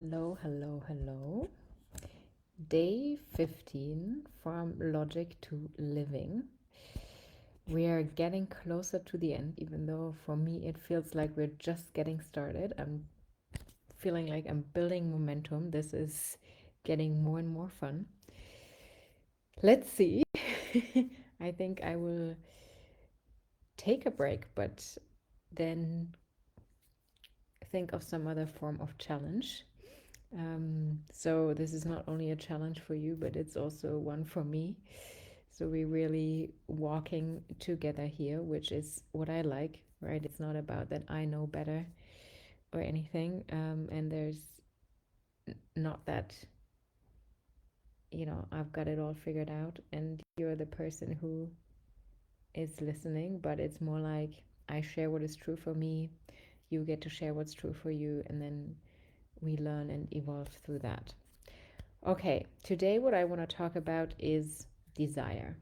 Hello, hello, hello. Day 15 from logic to living. We are getting closer to the end, even though for me it feels like we're just getting started. I'm feeling like I'm building momentum. This is getting more and more fun. Let's see. I think I will take a break, but then think of some other form of challenge. So this is not only a challenge for you, but it's also one for me. So we're really walking together here, which is what I like, right? It's not about that I know better or anything. And there's not that, I've got it all figured out and you're the person who is listening, but it's more like I share what is true for me, you get to share what's true for you, and then we learn and evolve through that. Okay, today what I want to talk about is desire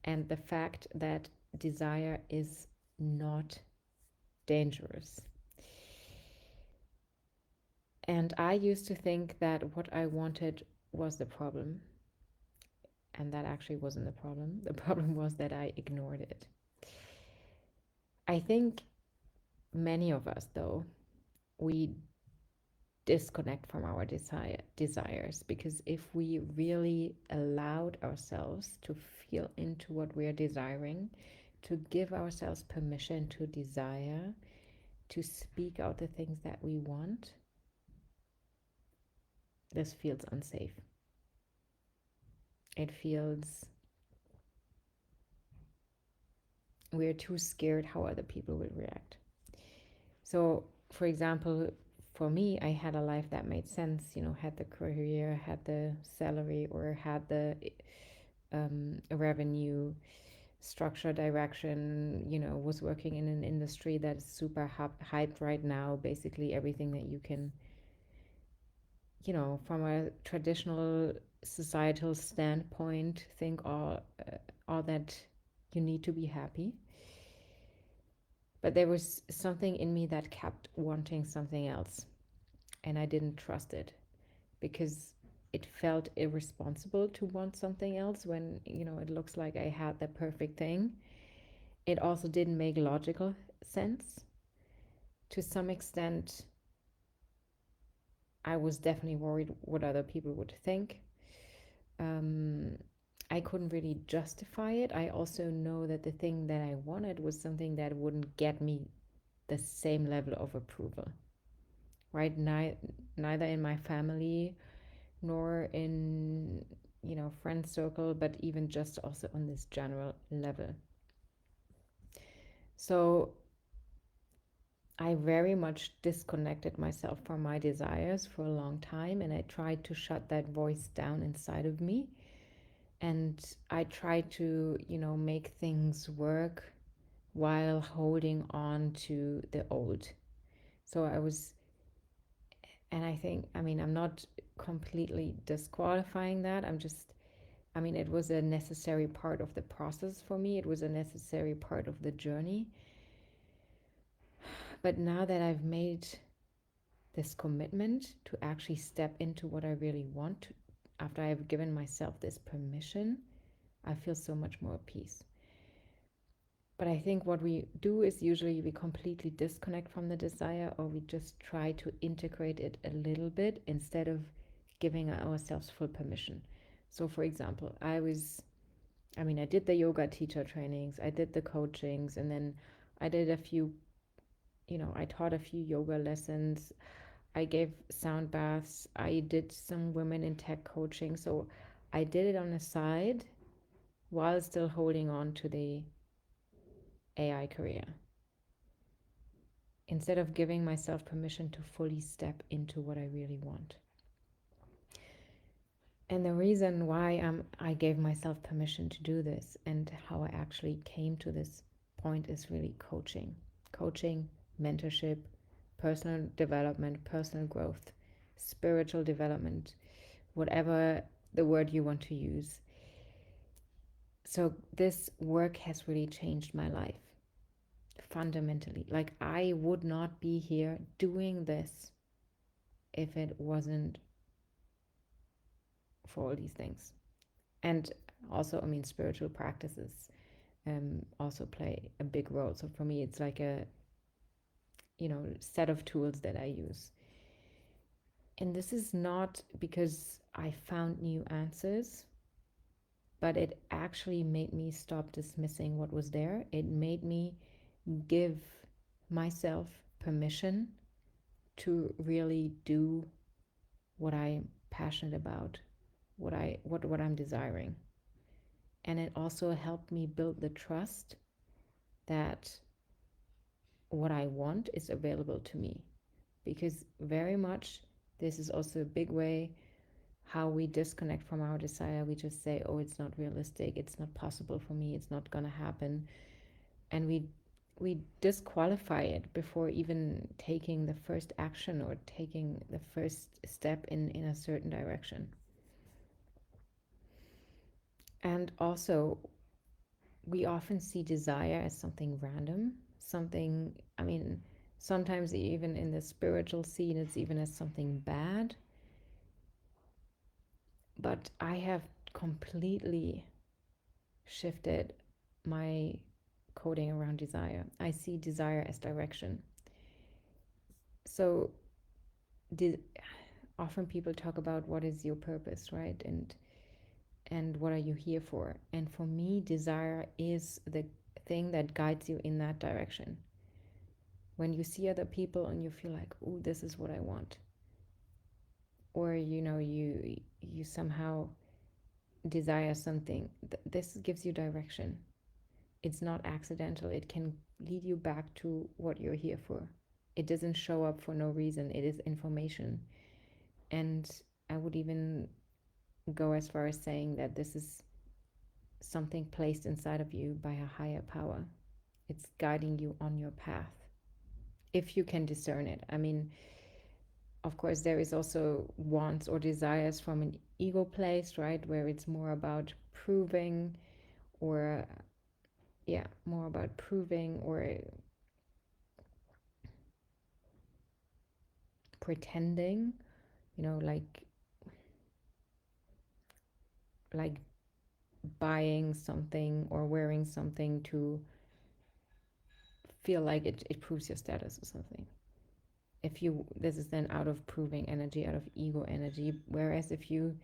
and the fact that desire is not dangerous. And I used to think that what I wanted was the problem, and that actually wasn't the problem. The problem was that I ignored it. I think many of us, though, we disconnect from our desires because if we really allowed ourselves to feel into what we're desiring, to give ourselves permission to desire, to speak out the things that we want, this feels unsafe. It feels we're too scared how other people will react. So, for example, for me, I had a life that made sense, had the career, had the salary, or had the revenue, structure, direction, was working in an industry that is super hyped right now. Basically, everything that you can, from a traditional societal standpoint, think all that you need to be happy. But there was something in me that kept wanting something else, and I didn't trust it because it felt irresponsible to want something else when, it looks like I had the perfect thing. It also didn't make logical sense. To some extent, I was definitely worried what other people would think. Um, I couldn't really justify it. I also know that the thing that I wanted was something that wouldn't get me the same level of approval, right? Neither in my family nor in, friend circle, but even just also on this general level. So I very much disconnected myself from my desires for a long time, and I tried to shut that voice down inside of me. And I tried to, make things work while holding on to the old. So I was, and I think, I'm not completely disqualifying that. It was a necessary part of the process for me, it was a necessary part of the journey. But now that I've made this commitment to actually step into what I really want, after I've given myself this permission, I feel so much more at peace. But I think what we do is usually we completely disconnect from the desire, or we just try to integrate it a little bit instead of giving ourselves full permission. So, for example, I did the yoga teacher trainings, I did the coachings, and then I did a few, I taught a few yoga lessons. I gave sound baths. I did some women in tech coaching. So I did it on the side while still holding on to the AI career, instead of giving myself permission to fully step into what I really want. And the reason why I gave myself permission to do this and how I actually came to this point is really coaching, mentorship, personal development, personal growth, spiritual development, whatever the word you want to use. So this work has really changed my life fundamentally. Like, I would not be here doing this if it wasn't for all these things. And also, I mean, spiritual practices also play a big role. So for me, it's like a, set of tools that I use. And this is not because I found new answers, but it actually made me stop dismissing what was there. It made me give myself permission to really do what I'm passionate about, what I'm desiring. And it also helped me build the trust that what I want is available to me. Because very much this is also a big way how we disconnect from our desire. We just say, oh, it's not realistic, it's not possible for me, it's not gonna happen. And we disqualify it before even taking the first action or taking the first step in a certain direction. And also, we often see desire as something random, something, I mean, sometimes even in the spiritual scene, it's even as something bad. But I have completely shifted my coding around desire. I see desire as direction. So, often people talk about what is your purpose, right? And what are you here for? And for me, desire is the thing that guides you in that direction. When you see other people and you feel like, oh, this is what I want, or you somehow desire something, this gives you direction. It's not accidental. It can lead you back to what you're here for. It doesn't show up for no reason. It is information. And I would even go as far as saying that this is something placed inside of you by a higher power. It's guiding you on your path, if you can discern it. I mean, of course, there is also wants or desires from an ego place, right? Where it's more about proving or, more about proving or pretending, like buying something or wearing something to feel like it proves your status or something. This is then out of proving energy, out of ego energy. Whereas if you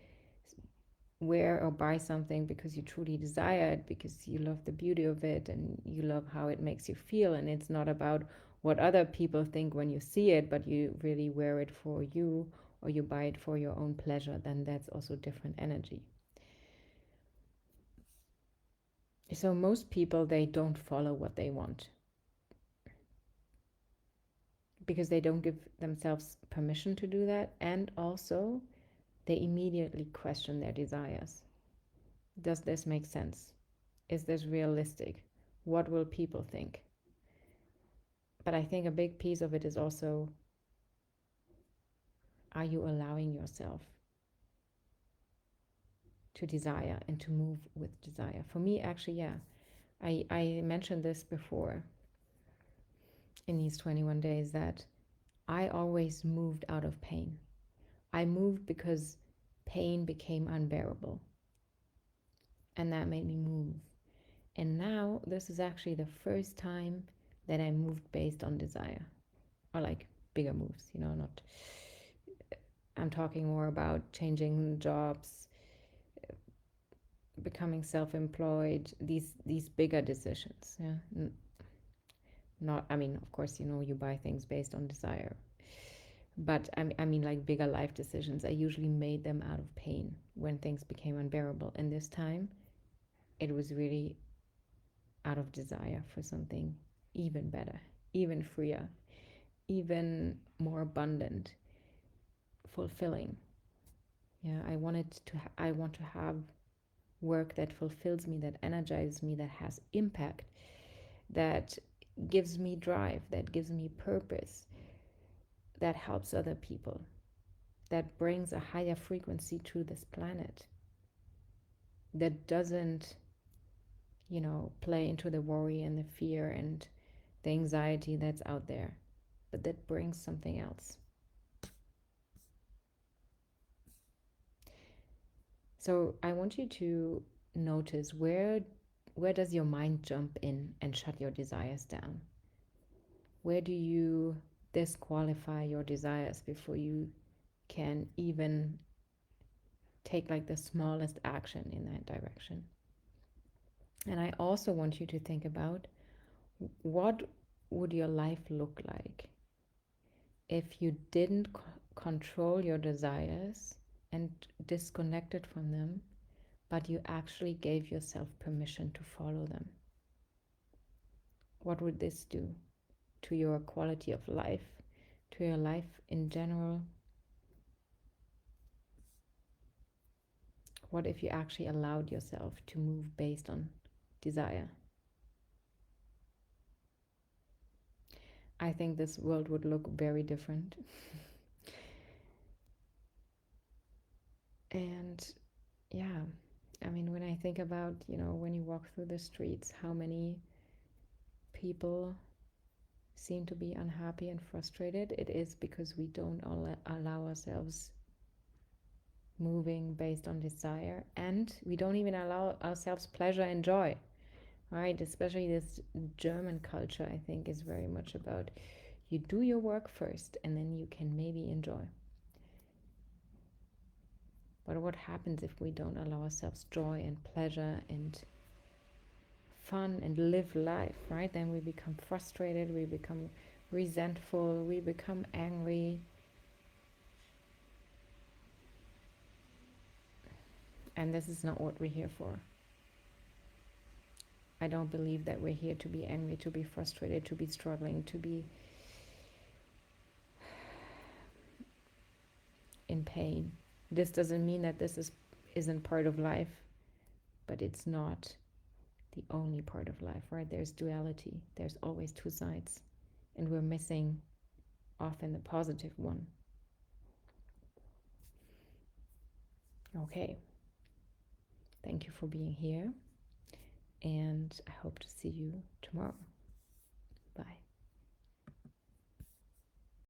wear or buy something because you truly desire it, because you love the beauty of it and you love how it makes you feel, and it's not about what other people think when you see it, but you really wear it for you, or you buy it for your own pleasure, then that's also different energy. So most people, they don't follow what they want because they don't give themselves permission to do that, and also they immediately question their desires. Does this make sense? Is this realistic? What will people think? But I think a big piece of it is also, are you allowing yourself to desire and to move with desire? For me, actually, yeah. I mentioned this before in these 21 days that I always moved out of pain. I moved because pain became unbearable. And that made me move. And now this is actually the first time that I moved based on desire, or like bigger moves, not, I'm talking more about changing jobs, becoming self-employed, these bigger decisions. Yeah. Not, I mean, of course, you buy things based on desire, but I mean like bigger life decisions. I usually made them out of pain when things became unbearable, and this time it was really out of desire for something even better, even freer, even more abundant, fulfilling. Yeah, I want to have work that fulfills me, that energizes me, that has impact, that gives me drive, that gives me purpose, that helps other people, that brings a higher frequency to this planet, that doesn't, play into the worry and the fear and the anxiety that's out there, but that brings something else. So I want you to notice where does your mind jump in and shut your desires down? Where do you disqualify your desires before you can even take like the smallest action in that direction? And I also want you to think about what would your life look like if you didn't control your desires and disconnected from them, but you actually gave yourself permission to follow them? What would this do to your quality of life, to your life in general? What if you actually allowed yourself to move based on desire? I think this world would look very different. And yeah, I mean, when I think about, when you walk through the streets, how many people seem to be unhappy and frustrated, it is because we don't allow ourselves moving based on desire, and we don't even allow ourselves pleasure and joy, right? Especially this German culture, I think, is very much about you do your work first and then you can maybe enjoy. But what happens if we don't allow ourselves joy and pleasure and fun and live life, right? Then we become frustrated, we become resentful, we become angry. And this is not what we're here for. I don't believe that we're here to be angry, to be frustrated, to be struggling, to be in pain. This doesn't mean that isn't part of life, but it's not the only part of life, right? There's duality. There's always two sides, and we're missing often the positive one. Okay. Thank you for being here, and I hope to see you tomorrow. Bye.